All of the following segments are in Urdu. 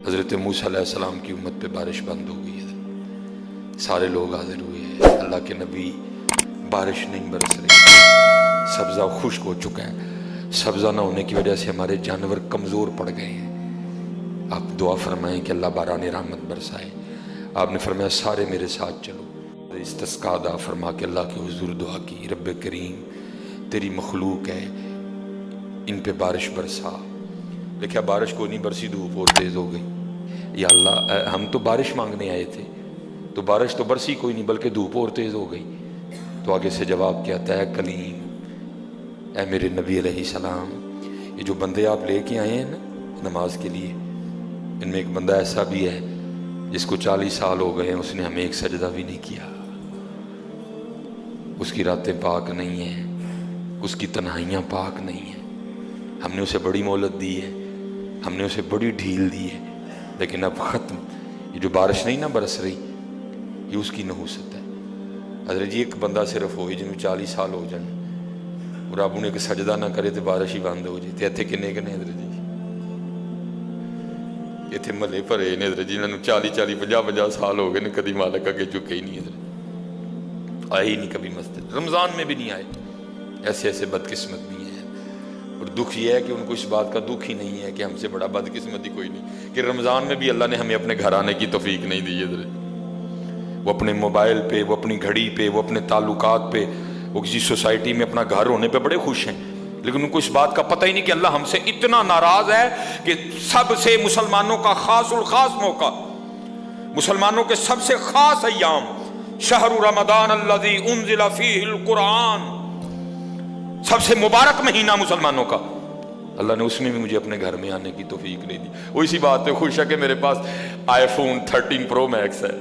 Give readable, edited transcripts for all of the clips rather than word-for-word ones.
حضرت موسیٰ علیہ السلام کی امت پہ بارش بند ہو گئی ہے، سارے لوگ حاضر ہوئے ہیں، اللہ کے نبی بارش نہیں برس رہی، سبزہ خشک ہو چکا ہے، سبزہ نہ ہونے کی وجہ سے ہمارے جانور کمزور پڑ گئے ہیں، آپ دعا فرمائیں کہ اللہ باران رحمت برسائے۔ آپ نے فرمایا سارے میرے ساتھ چلو، استسقاء ادا فرما کے اللہ کے حضور دعا کی، رب کریم تیری مخلوق ہے، ان پہ بارش برسا۔ دیکھا بارش کو نہیں برسی، دھوپ اور تیز ہو گئی۔ یا اللہ ہم تو بارش مانگنے آئے تھے، تو بارش تو برسی کوئی نہیں بلکہ دھوپ اور تیز ہو گئی۔ تو آگے سے جواب کیا آتا ہے، کلیم اے میرے نبی علیہ السلام، یہ جو بندے آپ لے کے آئے ہیں نا نماز کے لیے، ان میں ایک بندہ ایسا بھی ہے جس کو 40 سال ہو گئے ہیں، اس نے ہمیں ایک سجدہ بھی نہیں کیا، اس کی راتیں پاک نہیں ہیں، اس کی تنہائیاں پاک نہیں ہیں، ہم نے اسے بڑی مہلت دی ہے، ہم نے اسے بڑی ڈھیل دی ہے، لیکن اب ختم۔ یہ جو بارش نہیں نہ برس رہی، یہ اس کی نحوست ہے۔ حضرت جی ایک بندہ صرف ہوئی جن میں 40 سال ہو جائیں اور آپ انہیں ایک سجدہ نہ کرے تو بارش ہی بند ہو جائے۔ اتنے کنے کنے حضرت جی اتنے ملے بھرے نے حضرت جی، انہوں نے 40 سال ہو گئے نے، کدی مالک اگے چکے ہی نہیں، حضرت آئے ہی نہیں کبھی مسجد، رمضان میں بھی نہیں آئے۔ ایسے ایسے بدقسمت بھی ہیں، اور دکھ یہ ہے کہ ان کو اس بات کا دکھ ہی نہیں ہے کہ ہم سے بڑا بدقسمت ہی کوئی نہیں کہ رمضان میں بھی اللہ نے ہمیں اپنے گھر آنے کی توفیق نہیں دی ہے۔ وہ اپنے موبائل پہ، وہ اپنی گھڑی پہ، وہ اپنے تعلقات پہ، وہ کسی سوسائٹی میں اپنا گھر ہونے پہ بڑے خوش ہیں، لیکن ان کو اس بات کا پتہ ہی نہیں کہ اللہ ہم سے اتنا ناراض ہے کہ سب سے مسلمانوں کا خاص الخاص موقع، مسلمانوں کے سب سے خاص ایام، شہر رمضان الذی انزل فیہ القرآن، سب سے مبارک مہینہ مسلمانوں کا، اللہ نے اس میں بھی مجھے اپنے گھر میں آنے کی توفیق نہیں دی۔ وہ اسی بات پہ خوش ہے کہ میرے پاس آئی فون 13 پرو میکس ہے،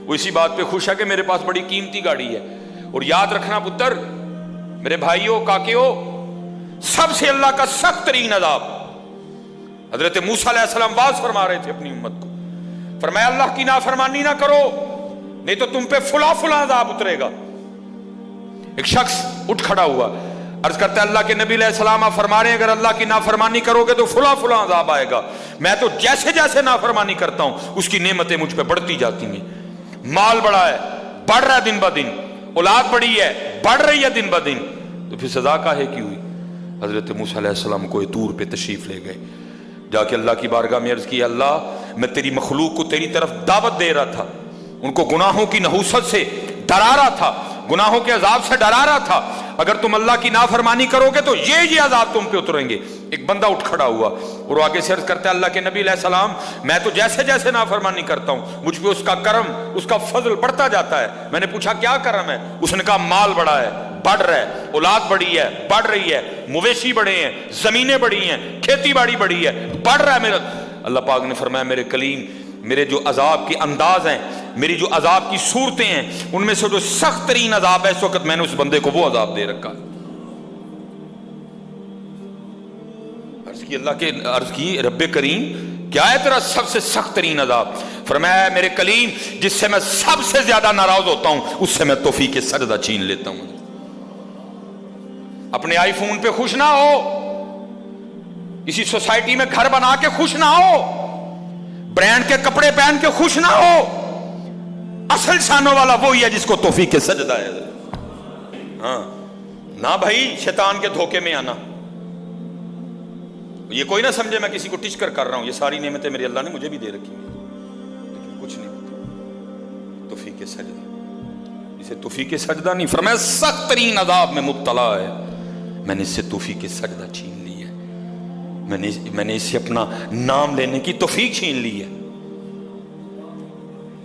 وہ اسی بات پہ خوش ہے کہ میرے پاس بڑی قیمتی گاڑی ہے۔ اور یاد رکھنا پتر، میرے بھائیوں کاکیوں، سب سے اللہ کا سخت ترین عذاب، حضرت موسیٰ علیہ السلام واز فرما رہے تھے اپنی امت کو، فرمایا اللہ کی نافرمانی نہ کرو نہیں تو تم پہ فلاں فلاں عذاب اترے گا۔ ایک شخص اٹھ کھڑا ہوا، عرض کرتا ہے اللہ کے نبی علیہ السلام آپ فرما رہے ہیں اگر اللہ کی نافرمانی کرو گے تو فلاں فلاں عذاب آئے گا، میں تو جیسے جیسے نافرمانی کرتا ہوں اس کی نعمتیں مجھ پہ بڑھتی جاتی ہیں، مال بڑا ہے، بڑھ رہا ہے دن بہ دن، اولاد بڑی ہے، بڑھ رہی ہے دن بہ دن، تو پھر سزا کاہے کی ہوئی؟ حضرت موسیٰ علیہ السلام کوہ طور پہ تشریف لے گئے، جا کے اللہ کی بارگاہ میں عرض کی، اللہ میں تیری مخلوق کو تیری طرف دعوت دے رہا تھا، ان کو گناہوں کی نحوست سے ڈرا رہا تھا، گناہوں کے عذاب سے ڈرا رہا تھا، اگر تم اللہ کی نافرمانی کرو گے تو یہ عذاب تم پہ اتریں گے۔ ایک بندہ اٹھ کھڑا ہوا اور آگے سے عرض کرتا ہے اللہ کے نبی علیہ السلام میں تو جیسے جیسے نافرمانی کرتا ہوں مجھ پہ اس کا کرم، اس کا فضل بڑھتا جاتا ہے۔ میں نے پوچھا کیا کرم ہے؟ اس نے کہا مال بڑا ہے، بڑھ رہا ہے، اولاد بڑی ہے، بڑھ رہی ہے، مویشی بڑے ہیں، زمینیں بڑی ہیں، کھیتی باڑی بڑی ہے، بڑھ رہا ہے میرا۔ اللہ پاک نے فرمایا میرے کلیم، میرے جو عذاب کے انداز ہیں، میری جو عذاب کی صورتیں ہیں، ان میں سے جو سخت ترین عذاب ہے اس وقت میں نے اس بندے کو وہ عذاب دے رکھا ہے۔ عرض کی رب کریم کیا ہے تیرا سب سے سخت ترین عذاب؟ فرمایا میرے کلیم جس سے میں سب سے زیادہ ناراض ہوتا ہوں اس سے میں توفیق سجدہ چھین لیتا ہوں۔ اپنے آئی فون پہ خوش نہ ہو، اسی سوسائٹی میں گھر بنا کے خوش نہ ہو، برانڈ کے کپڑے پہن کے خوش نہ ہو، اصل شانوں والا وہی ہے جس کو توفیق سجدہ ہے۔ ہاں نہ بھائی شیطان کے دھوکے میں آنا، یہ کوئی نہ سمجھے میں کسی کو ٹچ کر رہا ہوں، یہ ساری نعمتیں میرے اللہ نے مجھے بھی دے رکھی ہیں، لیکن کچھ نہیں ہوتا توفیق سجدہ، اسے توفیق سجدہ نہیں، فرمایا سخت ترین عذاب میں مبتلا ہے، میں نے اس سے توفیق سجدہ چھین لی ہے، میں نے اس سے اپنا نام لینے کی توفیق چھین لی ہے۔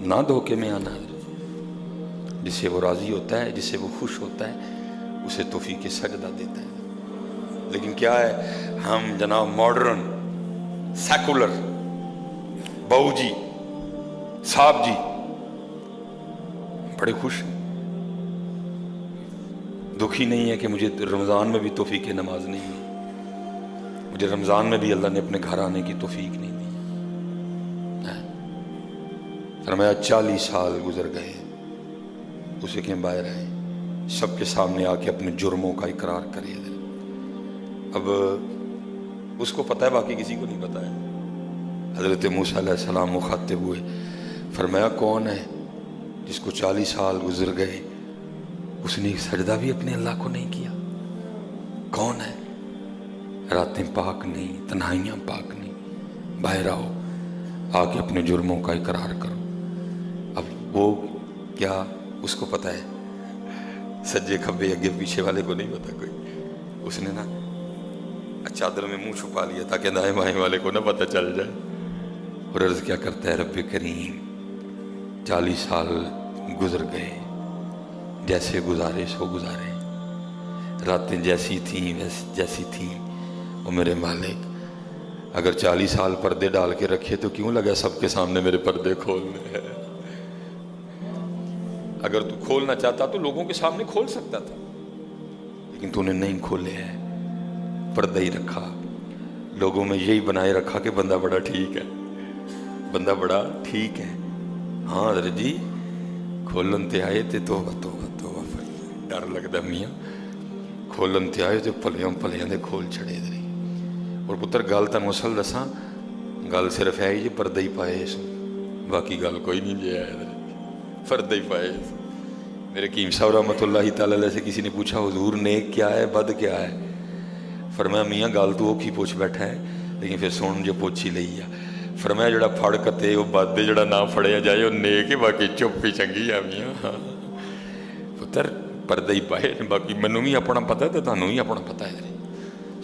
نہ دھوکے میں آنا، جس سے وہ راضی ہوتا ہے، جس سے وہ خوش ہوتا ہے اسے توفیق سجدہ دیتا ہے۔ لیکن کیا ہے، ہم جناب ماڈرن سیکولر بہو جی صاحب جی بڑے خوش ہیں، دکھی نہیں ہے کہ مجھے رمضان میں بھی توفیق نماز نہیں ہوئی، مجھے رمضان میں بھی اللہ نے اپنے گھر آنے کی توفیق نہیں دی۔ فرمایا 40 سال گزر گئے، اسے کہ باہر آئے، سب کے سامنے آ کے اپنے جرموں کا اقرار کرے۔ اب اس کو پتہ ہے، باقی کسی کو نہیں پتہ ہے، حضرت موسیٰ علیہ السلام مخاطب ہوئے، فرمایا کون ہے جس کو 40 سال گزر گئے اس نے ایک سجدہ بھی اپنے اللہ کو نہیں کیا؟ کون ہے؟ راتیں پاک نہیں، تنہائیاں پاک نہیں، باہر آؤ، آ کے اپنے جرموں کا اقرار کرو۔ اب وہ کیا اس کو پتہ ہے؟ سجے کھبے اگے پیچھے والے کو نہیں پتا کوئی۔ اس نے نا چادر میں منہ چھپا لیا تاکہ دائیں بائیں والے کو نہ پتہ چل جائے، اور عرض کیا کرتا ہے، رب کریم 40 سال گزر گئے، جیسے گزارے سو گزارے، راتیں جیسی تھیں جیسی تھیں، وہ میرے مالک اگر 40 سال پردے ڈال کے رکھے تو کیوں لگا سب کے سامنے میرے پردے کھولنے ہیں؟ اگر تو کھولنا چاہتا تو لوگوں کے سامنے کھول سکتا تھا، لیکن تو نے نہیں کھولے ہیں، پردہ ہی رکھا، لوگوں میں یہی بنائے رکھا کہ بندہ بڑا ٹھیک ہے، بندہ بڑا ٹھیک ہے۔ ہاں حضرت جی کھولن تے آئے تے توبہ توبہ توبہ، ڈر لگتا میاں، کھولن تے آئے تے پلیاں پلیاں دے کھول چھڑے دے۔ اور پتر گل تن مسل دساں، گل صرف ہے جی پردہ ہی پائے اس، باقی گل کوئی نہیں جی ہے، پردہ ہی پائے اس۔ میرے حکیم صاحب رحمۃ اللہ تعالیٰ علیہ سے کسی نے پوچھا حضور نیک کیا ہے بد کیا ہے؟ فرمایا میاں گل تو اوکھی پوچھ بیٹھا ہے لیکن پھر سن جو پوچھی لئی ہے۔ فرمایا جڑا پھڑ کتے وہ بد ہے، جڑا نہ پھڑیا جائے وہ نیک ہے، باقی چپ ہی چنگی ہے میاں۔ ہاں پتر پردہ ہی پائے، باقی منوں بھی اپنا پتہ ہے تو تانوں بھی اپنا پتہ ہے،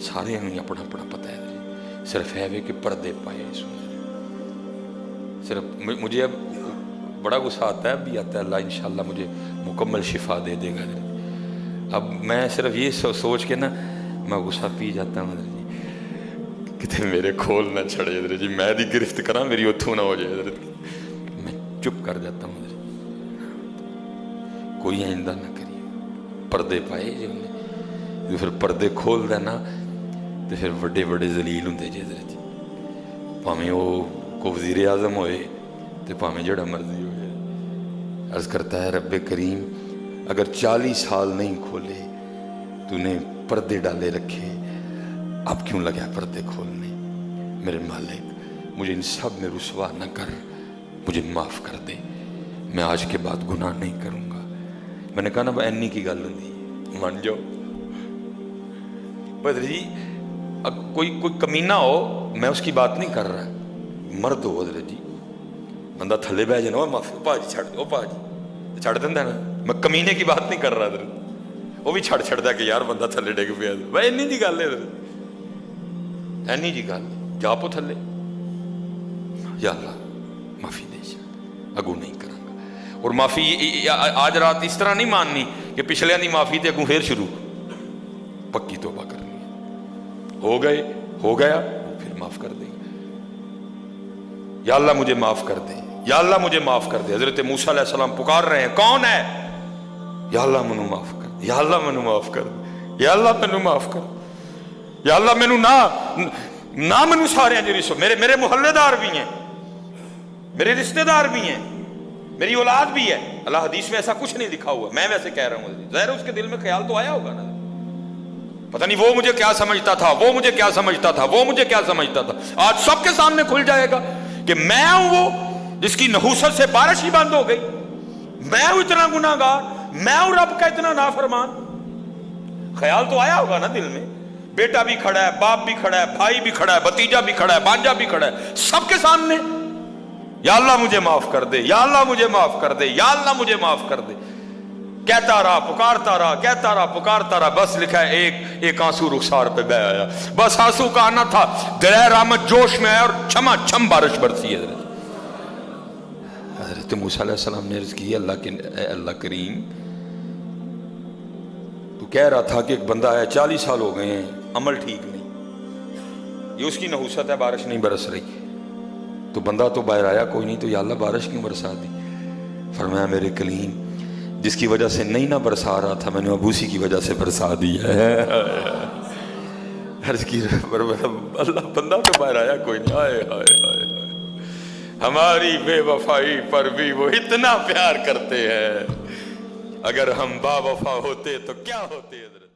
سارے ہی اپنا اپنا پتہ ہے، صرف ہے کہ پردے پائے۔ صرف مجھے اب بڑا غصہ آتا ہے، اب بھی آتا ہے، اللہ انشاءاللہ مجھے مکمل شفا دے دے گا۔ اب میں صرف یہ سوچ کے نا میں غصہ پی جاتا ہوں حضرت جی، کتے میرے کھول نہ چھڑے حضرت جی، میں دی گرفت کرا میری اتھو نہ ہو جائے حضرت جی، میں چپ کر جاتا ہوں حضرت جی، کوئی آئندہ نہ کریے۔ پردے پائے جی انہیں، پھر پردے کھول دینا تو پھر بڑے بڑے ذلیل ہوں جی حضرت جی، پاویں وہ کو وزیر اعظم ہوئے تو پاویں جڑا مرضی ہوئے۔ عرض کرتا ہے رب کریم اگر 40 سال نہیں کھولے تو نے پردے ڈالے رکھے، اب کیوں لگا پردے کھولنے؟ میرے مالک مجھے ان سب میں رسوا نہ کر، مجھے معاف کر دے، میں آج کے بعد گناہ نہیں کروں گا۔ میں نے کہا نا اینی کی گل ہوں من جاؤ بدر جی، کوئی کمینہ ہو میں اس کی بات نہیں کر رہا، مرد ہو حضرت جی، بندہ تھلے بہ جانا معافی پا جی چھڑ دو، پا جی چھڑ دینا نا، میں کمینے کی بات نہیں کر رہا حضرت، وہ بھی چھڑ چھڑتا کہ یار بندہ تھلے ڈگ پیا، بھائی اینی جی گل ہے حضرت، اینی جی گل جا پو تھلے، یا اللہ معافی دے جا، اگوں نہیں کروں گا۔ اور معافی آج رات اس طرح نہیں ماننی کہ پچھلے دی معافی تے اگوں پھر شروع، پکی توبہ کرنی ہے، ہو گئے ہو گیا پھر معاف کر دے، یا اللہ مجھے معاف کر دے، یا اللہ مجھے معاف کر دے۔ حضرت موسیٰ علیہ السلام پکار رہے ہیں، کون ہے؟ یا اللہ مینوں معاف کر دے، یا اللہ مینوں معاف کر دے، یا اللہ مینوں معاف کر دے، یا اللہ مینوں نہ مینوں سارے جو رسو، میرے محلے دار بھی ہیں، میرے رشتہ دار بھی ہیں، میری اولاد بھی ہے۔ اللہ حدیث میں ایسا کچھ نہیں لکھا ہوا، میں ویسے کہہ رہا ہوں، ظاہر اس کے دل میں خیال تو آیا ہوگا نا، پتہ نہیں وہ مجھے کیا سمجھتا تھا، وہ مجھے کیا سمجھتا تھا، وہ مجھے کیا سمجھتا تھا۔ آج سب کے سامنے کھل جائے گا کہ میں ہوں وہ جس کی نحوست سے بارش ہی بند ہو گئی، میں ہوں اتنا گناہ گار، میں ہوں رب کا اتنا نافرمان۔ خیال تو آیا ہوگا نا دل میں، بیٹا بھی کھڑا ہے، باپ بھی کھڑا ہے، بھائی بھی کھڑا ہے، بھتیجا بھی کھڑا ہے، بانجا بھی کھڑا ہے، سب کے سامنے یا اللہ مجھے معاف کر دے، یا اللہ مجھے معاف کر دے، یا اللہ مجھے معاف کر دے، کہتا رہا پکارتا رہا، کہتا رہا پکارتا رہا، بس لکھا ہے ایک آنسو رخسار پہ بہ آیا، بس آنسو کا آنا تھا، درہ رحمت جوش میں ہے اور چھما چھم بارش برسی ہے۔ حضرت موسیٰ علیہ السلام نے عرض کی، اللہ کریم تو کہہ رہا تھا کہ ایک بندہ ہے 40 سال ہو گئے ہیں، عمل ٹھیک نہیں، یہ اس کی نحوست ہے، بارش نہیں برس رہی، تو بندہ تو باہر آیا کوئی نہیں، تو یا اللہ بارش کیوں برسا دی؟ فرمایا میرے کلیم جس کی وجہ سے نہیں نہ برسا رہا تھا میں نے اب اسی کی وجہ سے برسا دی ہے۔ عرض کی اللہ بندہ تو باہر آیا کوئی نہیں، آئے ہائے ہائے ہماری بے وفائی پر بھی وہ اتنا پیار کرتے ہیں، اگر ہم با وفا ہوتے تو کیا ہوتے حضرت۔